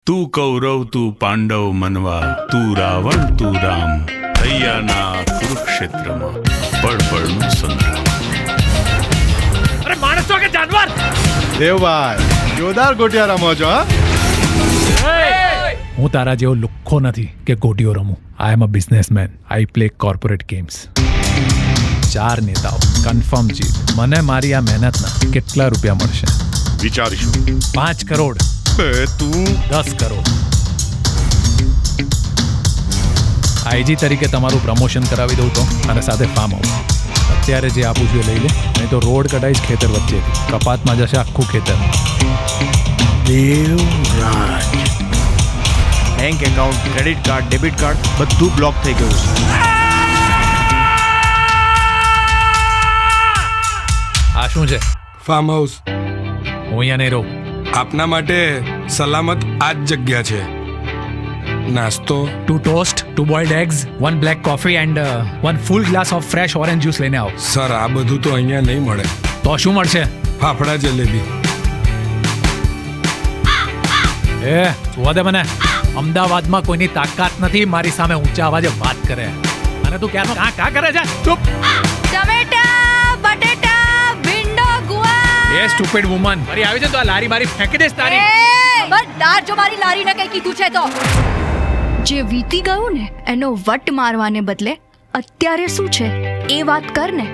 તું કૌરવ તું પાંડવ મનવા તું રાવણ તું રામ હૈયાના કુરુક્ષેત્રમાં પળપળનો સંગ્રામ. અરે માણસો કે જાનવર? દેવભાઈ જોરદાર ગોટિયા રમો છો હા. હું તારા જેવો લુખ્ખો નથી કે ગોટીઓ રમું. I am a businessman. I play corporate games. 4 નેતાઓ કન્ફર્મ જીત. મને મારી આ મહેનતના કેટલા રૂપિયા મળશે? વિચારીશું. 5 કરોડ. તું 10 કરોડ. આઈજી તરીકે તમારું પ્રમોશન કરાવી દઉં તો, અને સાથે ફાર્મ હાઉસ. અત્યારે જે આપું છું એ લઈ લે, નહીં તો રોડ કઢાઈશ ખેતર વચ્ચેથી. કપાતમાં જશે આખું ખેતર. Devraj. Bank account, credit card, debit card બધું બ્લોક થઈ ગયું છે. આ શું છે? ફાર્મ હાઉસ હું અહીંયા નહીં રહું. આપના માટે સલામત આ જ જગ્યા છે. નાસ્તો 2 toast, 2 boiled eggs, 1 black coffee and 1 full glass of fresh orange juice લઈને આવો. સર, આ બધું તો અહીંયા નહીં મળે. તો શું મળશે? ફાફડા જલેબી. એ જોવા દે મને. અમદાવાદમાં કોઈની તાકાત નથી મારી સામે ઊંચા અવાજે વાત કરે. અને તું ક્યાંનો કાં કરે છે? ચૂપ. ટમેટા, બટેટા, ભીંડો, ગુવાર. એ સ્ટુપિડ વુમન. મારી આવી છે તો આ લારી મારી ફેંકી દેશ તારી. ખબરદાર જો મારી લારીને કઈ કીધું છે તો. જે વીતી ગયું ને એનો વટ મારવાને બદલે અત્યારે શું છે એ વાત કર ને.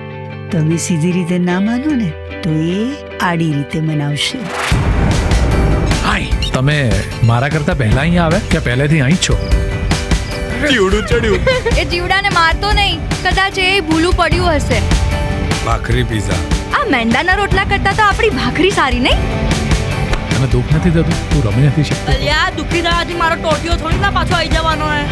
તમે સીધી રીતે ના માનો ને તો એ આડી રીતે મનાવશે. હાય, તમે મારા કરતા પહેલા અહીંયા આવે કે પહેલેથી અહીં જ છો? જીવડું ચડ્યું. એ જીવડાને મારતો નહીં, કદાચ એ ભૂલું પડ્યું હશે. ભાખરી પીઝા. આ મેંદાના રોટલા કરતા તો આપણી ભાખરી સારી નહીં? તને દુઃખ નથી થતું? તું રમી નથી શકતો? અલ્યા દુઃખી થવાથી મારો ટોટિયો થોડી ના પાછો આવી જવાનો હે.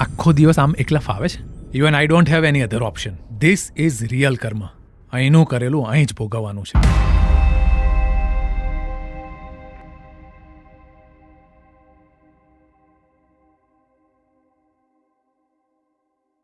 આખો દિવસ આમ એકલા ફાવે છે? Even I don't have any other option. This is real કર્મ. અહીંનું કરેલું અહીં જ ભોગવવાનું છે.